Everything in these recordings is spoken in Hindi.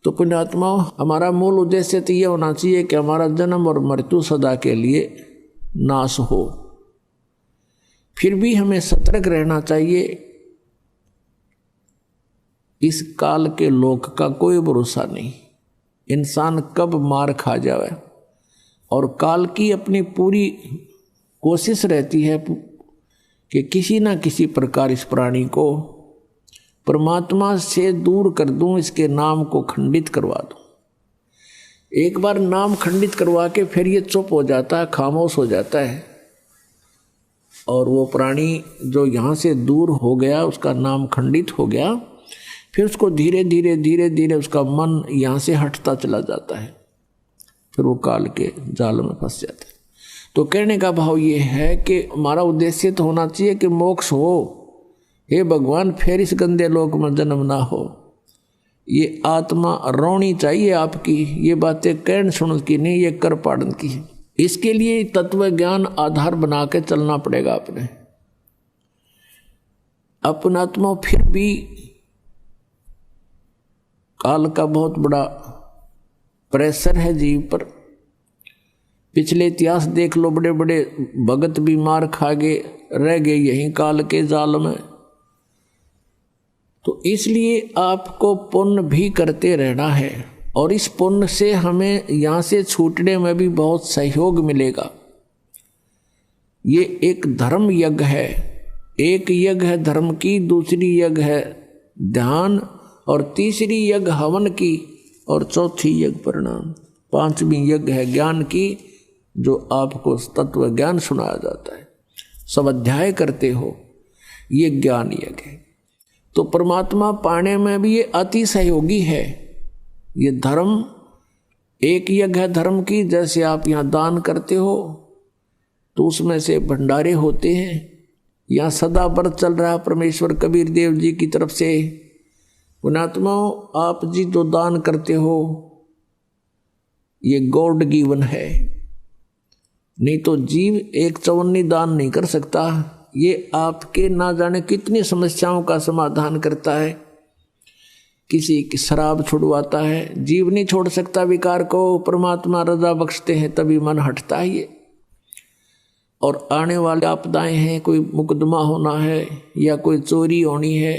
तो पुण्यात्मा, हमारा मूल उद्देश्य तो ये होना चाहिए कि हमारा जन्म और मृत्यु सदा के लिए नाश हो। फिर भी हमें सतर्क रहना चाहिए। इस काल के लोक का कोई भरोसा नहीं, इंसान कब मार खा जाए। और काल की अपनी पूरी कोशिश रहती है कि किसी ना किसी प्रकार इस प्राणी को परमात्मा से दूर कर दूं, इसके नाम को खंडित करवा दूं। एक बार नाम खंडित करवा के फिर ये चुप हो जाता है, खामोश हो जाता है, और वो प्राणी जो यहाँ से दूर हो गया, उसका नाम खंडित हो गया, फिर उसको धीरे धीरे धीरे धीरे उसका मन यहाँ से हटता चला जाता है, फिर वो काल के जाल में फंस जाता है। तो कहने का भाव ये है कि हमारा उद्देश्य तो होना चाहिए कि मोक्ष हो। हे भगवान, फिर इस गंदे लोक में जन्म ना हो। ये आत्मा रोनी चाहिए आपकी, ये बातें कहन सुन की नहीं, ये कर पाड़न की है। इसके लिए तत्व ज्ञान आधार बना के चलना पड़ेगा अपने अपनात्मा। फिर भी काल का बहुत बड़ा प्रेशर है जीव पर। पिछले इतिहास देख लो, बड़े बड़े भगत भी मार खा गए, रह गए यहीं काल के जाल में। तो इसलिए आपको पुण्य भी करते रहना है, और इस पुण्य से हमें यहाँ से छूटने में भी बहुत सहयोग मिलेगा। ये एक धर्म यज्ञ है, एक यज्ञ है धर्म की, दूसरी यज्ञ है ध्यान, और तीसरी यज्ञ हवन की, और चौथी यज्ञ परिणाम, पांचवी यज्ञ है ज्ञान की, जो आपको तत्व ज्ञान सुनाया जाता है, सब अध्याय करते हो, ये ज्ञान यज्ञ है। तो परमात्मा पाने में भी ये अति सहयोगी है। ये धर्म एक यज्ञ है धर्म की, जैसे आप यहाँ दान करते हो तो उसमें से भंडारे होते हैं। यहाँ सदा व्रत चल रहा है परमेश्वर कबीर देव जी की तरफ से। पुण्यात्माओं, आप जी जो दान करते हो ये गॉड गिवन है, नहीं तो जीव एक चवन्नी दान नहीं कर सकता। ये आपके ना जाने कितनी समस्याओं का समाधान करता है। किसी की शराब छुड़वाता है, जीव नहीं छोड़ सकता विकार को, परमात्मा रजा बख्शते हैं तभी मन हटता है ये। और आने वाले आपदाएं हैं, कोई मुकदमा होना है, या कोई चोरी होनी है,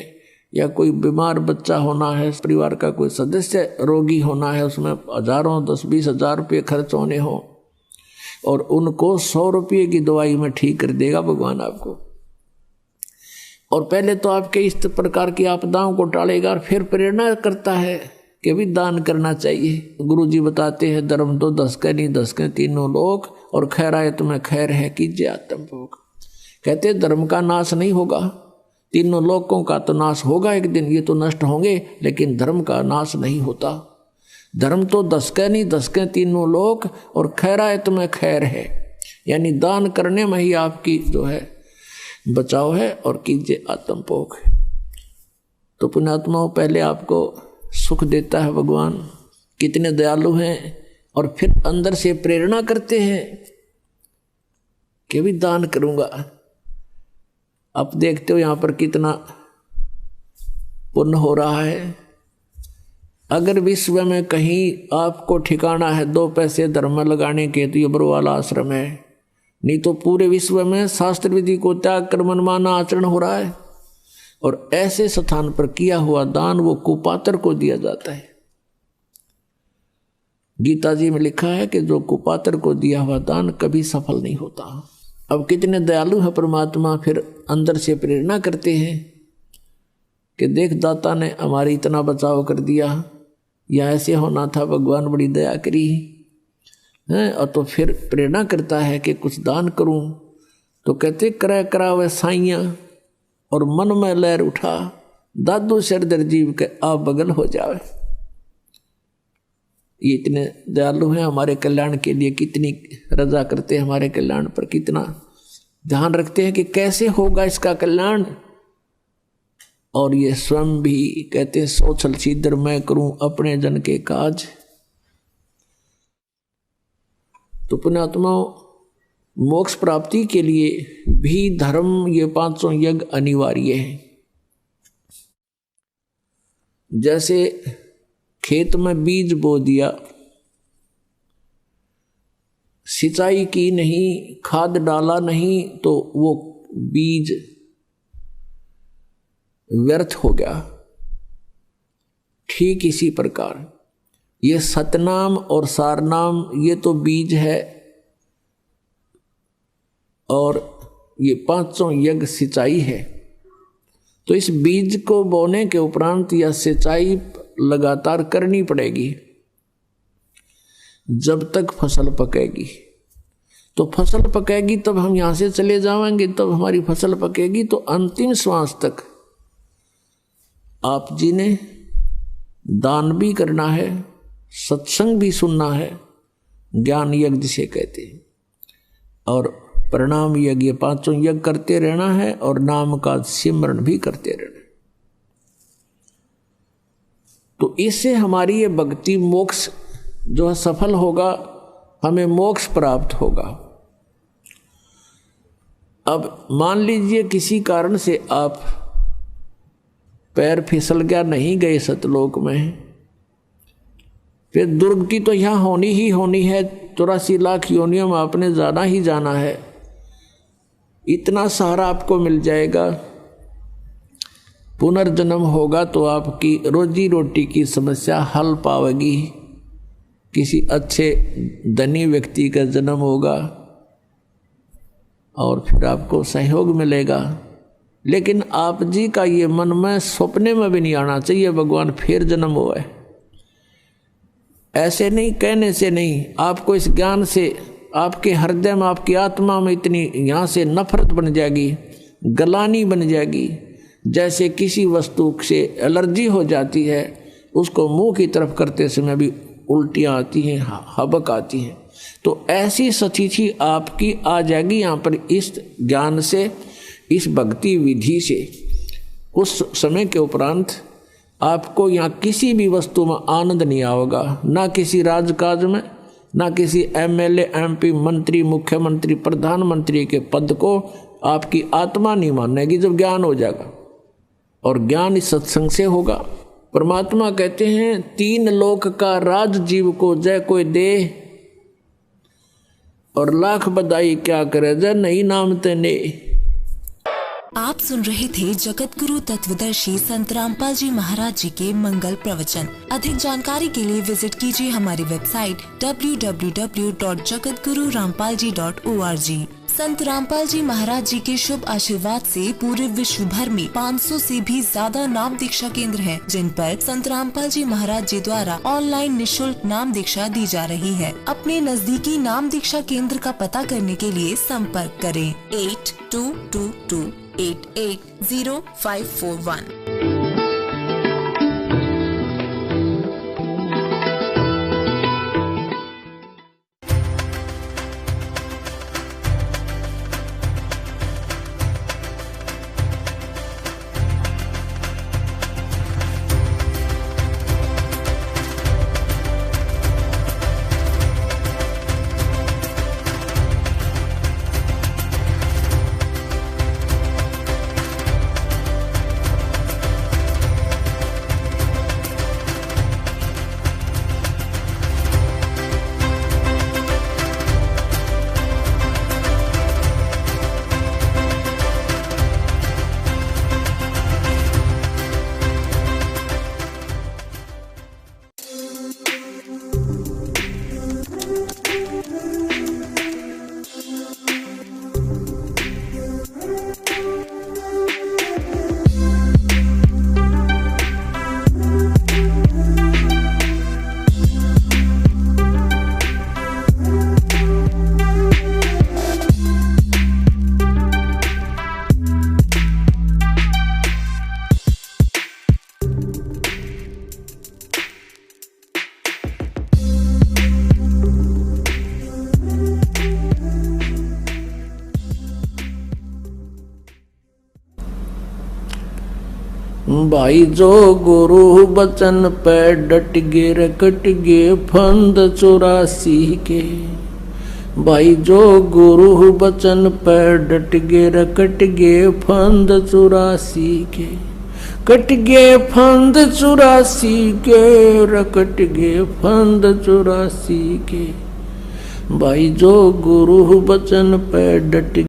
या कोई बीमार बच्चा होना है, परिवार का कोई सदस्य रोगी होना है, उसमें हजारों 10-20 हजार रुपये खर्च होने हो, और उनको 100 रुपये की दवाई में ठीक कर देगा भगवान आपको। और पहले तो आपके इस प्रकार की आपदाओं को टालेगा, और फिर प्रेरणा करता है कि भी दान करना चाहिए। गुरु जी बताते हैं, धर्म तो 10 के नहीं 10 के तीनों लोग, और खैराए तुम्हें खैर है कीजिए आत्म भोग। कहते धर्म का नाश नहीं होगा, तीनों लोकों का तो नाश होगा एक दिन, ये तो नष्ट होंगे, लेकिन धर्म का नाश नहीं होता। धर्म तो 10 के नहीं 10 के तीनों लोक, और खैराए तुम्हें खैर है, यानी दान करने में ही आपकी जो है बचाव है, और कीजिए आत्मभोग। तो पुण्यात्माओं, पहले आपको सुख देता है भगवान, कितने दयालु हैं, और फिर अंदर से प्रेरणा करते हैं कि भी दान करूंगा। आप देखते हो यहाँ पर कितना पुण्य हो रहा है। अगर विश्व में कहीं आपको ठिकाना है 2 पैसे धर्म में लगाने के, तो ये बरवाला आश्रम है। नहीं तो पूरे विश्व में शास्त्र विधि को त्याग कर मनमाना आचरण हो रहा है, और ऐसे स्थान पर किया हुआ दान वो कुपात्र को दिया जाता है। गीता जी में लिखा है कि जो कुपात्र को दिया हुआ दान कभी सफल नहीं होता। अब कितने दयालु है परमात्मा, फिर अंदर से प्रेरणा करते हैं कि देख दाता ने हमारी इतना बचाव कर दिया, या ऐसे होना था, भगवान बड़ी दया करी है। और तो फिर प्रेरणा करता है कि कुछ दान करूं। तो कहते करा करावे साइयां, और मन में लहर उठा, दादू सरदर जीव के आप बगल हो जावे। ये इतने दयालु हैं, हमारे कल्याण के लिए कितनी रजा करते हैं, हमारे कल्याण पर कितना ध्यान रखते हैं कि कैसे होगा इसका कल्याण। और ये स्वयं भी कहते सोचल सीधर मैं करूं अपने जन के काज। तो पुण्यात्माओं, मोक्ष प्राप्ति के लिए भी धर्म, ये 500 यज्ञ अनिवार्य है। जैसे खेत में बीज बो दिया, सिंचाई की नहीं, खाद डाला नहीं, तो वो बीज व्यर्थ हो गया। ठीक इसी प्रकार ये सतनाम और सारनाम ये तो बीज है, और ये पांचों यज्ञ सिंचाई है। तो इस बीज को बोने के उपरांत यह सिंचाई लगातार करनी पड़ेगी जब तक फसल पकेगी। तो फसल पकेगी तब हम यहाँ से चले जाएंगे, तब हमारी फसल पकेगी। तो अंतिम श्वास तक आप जी ने दान भी करना है, सत्संग भी सुनना है, ज्ञान यज्ञ जिसे कहते हैं, और प्रणाम यज्ञ, ये पांचों यज्ञ करते रहना है, और नाम का सिमरण भी करते रहना है। तो इससे हमारी ये भक्ति मोक्ष जो है सफल होगा, हमें मोक्ष प्राप्त होगा। अब मान लीजिए किसी कारण से आप पैर फिसल गया, नहीं गए सतलोक में, फिर दुर्गति तो यहाँ होनी ही होनी है। 84 लाख योनियों में आपने जाना ही जाना है। इतना सहारा आपको मिल जाएगा, पुनर्जन्म होगा तो आपकी रोजी रोटी की समस्या हल पावेगी। किसी अच्छे धनी व्यक्ति का जन्म होगा और फिर आपको सहयोग मिलेगा। लेकिन आप जी का ये मन में सपने में भी नहीं आना चाहिए भगवान फिर जन्म हुआ है। ऐसे नहीं, कहने से नहीं, आपको इस ज्ञान से आपके हृदय में, आपकी आत्मा में इतनी यहाँ से नफरत बन जाएगी, गलानी बन जाएगी। जैसे किसी वस्तु से एलर्जी हो जाती है, उसको मुंह की तरफ करते समय भी उल्टियाँ आती हैं, हबक आती हैं। तो ऐसी स्थिति आपकी आ जाएगी यहाँ पर इस ज्ञान से, इस भक्ति विधि से। उस समय के उपरांत आपको यहाँ किसी भी वस्तु में आनंद नहीं आएगा, ना किसी राजकाज में, ना किसी एमएलए, एमपी, मंत्री, मुख्यमंत्री, प्रधानमंत्री के पद को आपकी आत्मा नहीं मानेगी जब ज्ञान हो जाएगा। और ज्ञान इस सत्संग से होगा। परमात्मा कहते हैं 3 लोक का राज जीव को जय कोई दे, और लाख बधाई क्या करे जय नहीं नाम तेने। आप सुन रहे थे जगत गुरु तत्वदर्शी संत रामपाल जी महाराज जी के मंगल प्रवचन। अधिक जानकारी के लिए विजिट कीजिए हमारी वेबसाइट www.jagatgururampalji.org। संत रामपाल जी महाराज जी के शुभ आशीर्वाद से पूरे विश्व भर में 500 से भी ज्यादा नाम दीक्षा केंद्र हैं, जिन पर संत रामपाल जी महाराज जी द्वारा ऑनलाइन निशुल्क नाम दीक्षा दी जा रही है। अपने नजदीकी नाम दीक्षा केंद्र का पता करने के लिए संपर्क करें 8222880541। भाई जो गुरु बचन पे डट गे रकट गे फंद 84 के। भाई जो गुरु बचन पे डट गे रकट गे फंद 84 के। कट गए फंद 84 के, रकट गए फंद 84 के, भाई जो गुरु बचन पे डट